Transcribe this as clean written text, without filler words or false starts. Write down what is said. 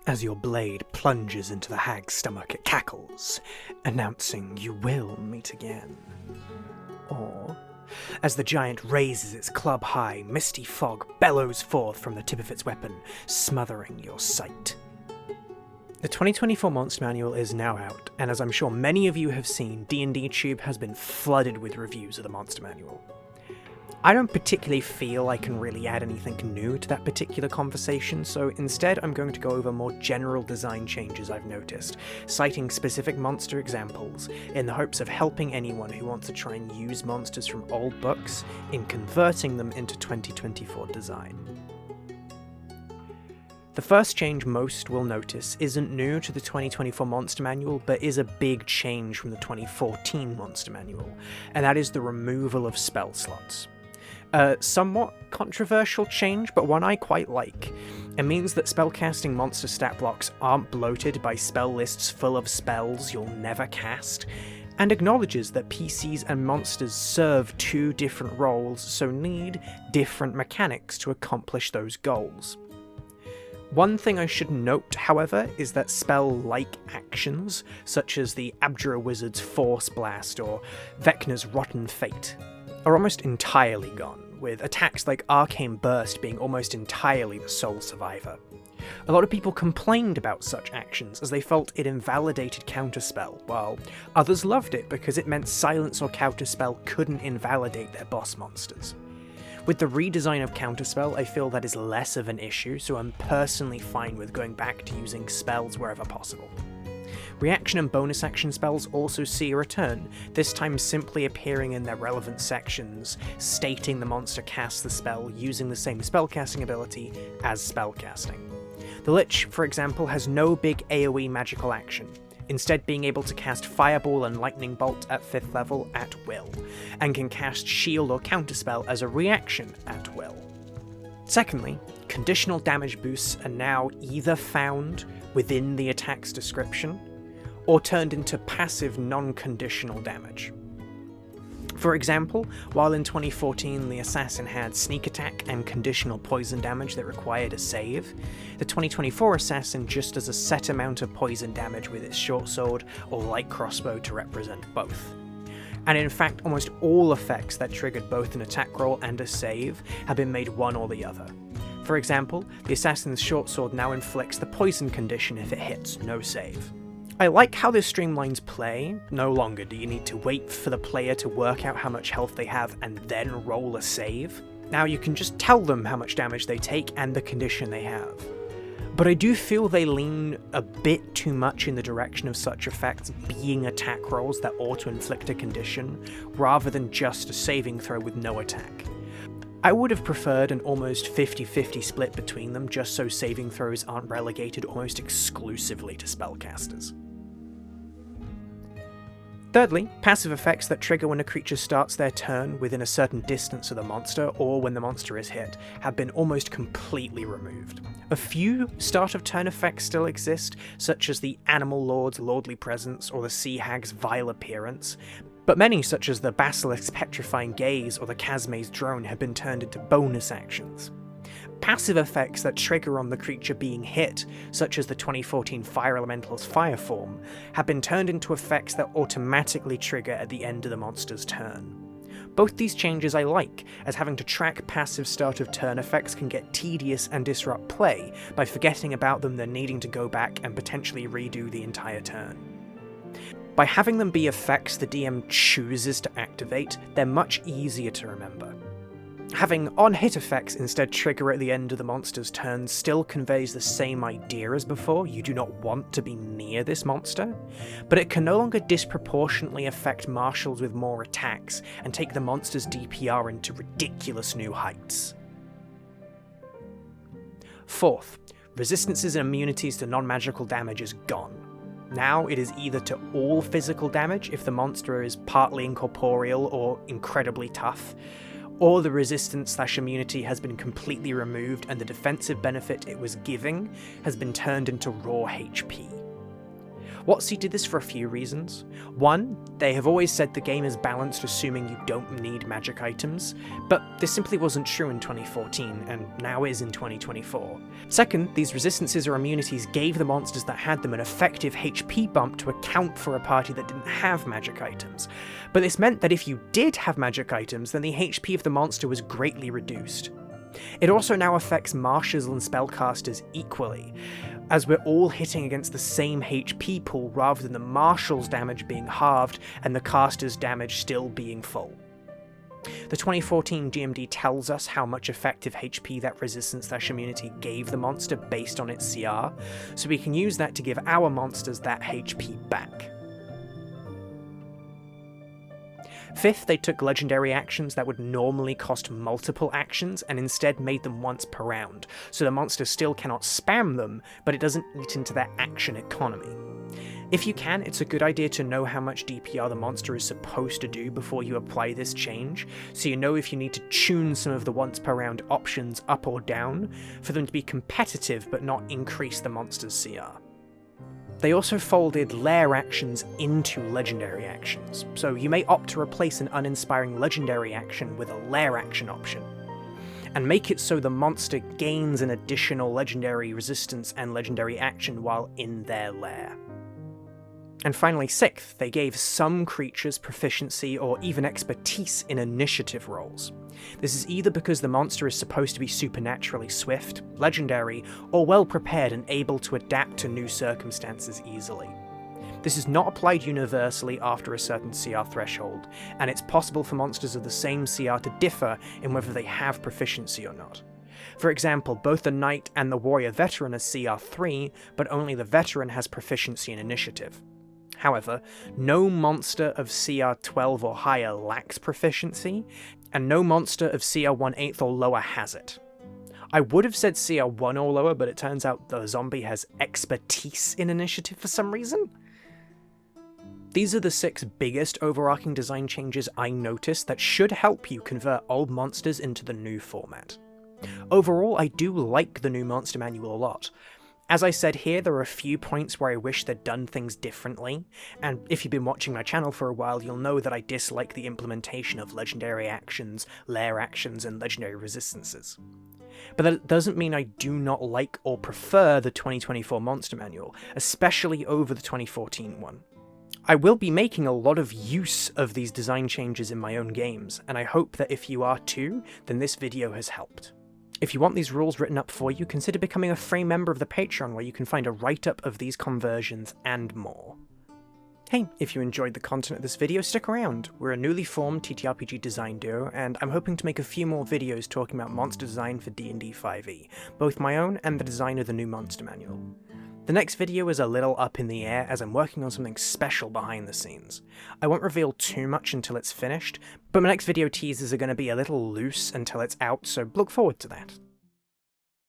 As your blade plunges into the hag's stomach, it cackles, announcing you will meet again. Or, as the giant raises its club high, misty fog bellows forth from the tip of its weapon, smothering your sight. The 2024 Monster Manual is now out, and as I'm sure many of you have seen, D&D Tube has been flooded with reviews of the Monster Manual. I don't particularly feel I can really add anything new to that particular conversation, so instead I'm going to go over more general design changes I've noticed, citing specific monster examples, in the hopes of helping anyone who wants to try and use monsters from old books in converting them into 2024 design. The first change most will notice isn't new to the 2024 Monster Manual, but is a big change from the 2014 Monster Manual, and that is the removal of spell slots. A somewhat controversial change, but one I quite like. It means that spellcasting monster stat blocks aren't bloated by spell lists full of spells you'll never cast, and acknowledges that PCs and monsters serve two different roles, so need different mechanics to accomplish those goals. One thing I should note, however, is that spell-like actions, such as the Abjura Wizard's Force Blast or Vecna's Rotten Fate, are almost entirely gone, with attacks like Arcane Burst being almost entirely the sole survivor. A lot of people complained about such actions as they felt it invalidated Counterspell, while others loved it because it meant Silence or Counterspell couldn't invalidate their boss monsters. With the redesign of Counterspell, I feel that is less of an issue, so I'm personally fine with going back to using spells wherever possible. Reaction and bonus action spells also see a return, this time simply appearing in their relevant sections, stating the monster casts the spell using the same spellcasting ability as spellcasting. The Lich, for example, has no big AoE magical action, instead being able to cast Fireball and Lightning Bolt at 5th level at will, and can cast Shield or Counterspell as a reaction at will. Secondly, conditional damage boosts are now either found within the attack's description, or turned into passive non-conditional damage. For example, while in 2014 the assassin had sneak attack and conditional poison damage that required a save, the 2024 assassin just does a set amount of poison damage with its short sword or light crossbow to represent both. And in fact, almost all effects that triggered both an attack roll and a save have been made one or the other. For example, the assassin's short sword now inflicts the poison condition if it hits, no save. I like how this streamlines play. No longer do you need to wait for the player to work out how much health they have and then roll a save. Now you can just tell them how much damage they take and the condition they have. But I do feel they lean a bit too much in the direction of such effects being attack rolls that auto-inflict a condition, rather than just a saving throw with no attack. I would have preferred an almost 50-50 split between them, just so saving throws aren't relegated almost exclusively to spellcasters. Thirdly, passive effects that trigger when a creature starts their turn within a certain distance of the monster, or when the monster is hit, have been almost completely removed. A few start of turn effects still exist, such as the Animal Lord's Lordly Presence or the Sea Hag's Vile Appearance, but many, such as the Basilisk's Petrifying Gaze or the Casmae's Drone, have been turned into bonus actions. Passive effects that trigger on the creature being hit, such as the 2014 Fire Elemental's Fireform, have been turned into effects that automatically trigger at the end of the monster's turn. Both these changes I like, as having to track passive start of turn effects can get tedious and disrupt play by forgetting about them, then needing to go back and potentially redo the entire turn. By having them be effects the DM chooses to activate, they're much easier to remember. Having on-hit effects instead trigger at the end of the monster's turn still conveys the same idea as before. You do not want to be near this monster, but it can no longer disproportionately affect marshals with more attacks and take the monster's DPR into ridiculous new heights. Fourth, resistances and immunities to non-magical damage is gone. Now it is either to all physical damage if the monster is partly incorporeal or incredibly tough, or the resistance/immunity has been completely removed and the defensive benefit it was giving has been turned into raw HP. WotC did this for a few reasons. One, they have always said the game is balanced assuming you don't need magic items, but this simply wasn't true in 2014, and now is in 2024. Second, these resistances or immunities gave the monsters that had them an effective HP bump to account for a party that didn't have magic items, but this meant that if you did have magic items, then the HP of the monster was greatly reduced. It also now affects marshals and spellcasters equally, as we're all hitting against the same HP pool rather than the marshal's damage being halved and the caster's damage still being full. The 2014 GMD tells us how much effective HP that resistance/immunity gave the monster based on its CR, so we can use that to give our monsters that HP back. Fifth, they took legendary actions that would normally cost multiple actions and instead made them once per round, so the monster still cannot spam them, but it doesn't eat into their action economy. If you can, it's a good idea to know how much DPR the monster is supposed to do before you apply this change, so you know if you need to tune some of the once per round options up or down for them to be competitive but not increase the monster's CR. They also folded lair actions into legendary actions, so you may opt to replace an uninspiring legendary action with a lair action option, and make it so the monster gains an additional legendary resistance and legendary action while in their lair. And finally, sixth, they gave some creatures proficiency or even expertise in initiative rolls. This is either because the monster is supposed to be supernaturally swift, legendary, or well prepared and able to adapt to new circumstances easily. This is not applied universally after a certain CR threshold, and it's possible for monsters of the same CR to differ in whether they have proficiency or not. For example, both the Knight and the Warrior Veteran are CR 3, but only the Veteran has proficiency in initiative. However, no monster of CR 12 or higher lacks proficiency, and no monster of CR 1/8 or lower has it. I would have said CR 1 or lower, but it turns out the zombie has expertise in initiative for some reason. These are the 6 biggest overarching design changes I noticed that should help you convert old monsters into the new format. Overall, I do like the new monster manual a lot. As I said here, there are a few points where I wish they'd done things differently, and if you've been watching my channel for a while, you'll know that I dislike the implementation of legendary actions, lair actions, and legendary resistances. But that doesn't mean I do not like or prefer the 2024 Monster Manual, especially over the 2014 one. I will be making a lot of use of these design changes in my own games, and I hope that if you are too, then this video has helped. If you want these rules written up for you, consider becoming a free member of the Patreon where you can find a write-up of these conversions and more. Hey, if you enjoyed the content of this video, stick around. We're a newly formed TTRPG design duo, and I'm hoping to make a few more videos talking about monster design for D&D 5e, both my own and the design of the new monster manual. The next video is a little up in the air as I'm working on something special behind the scenes. I won't reveal too much until it's finished, but my next video teasers are going to be a little loose until it's out, so look forward to that.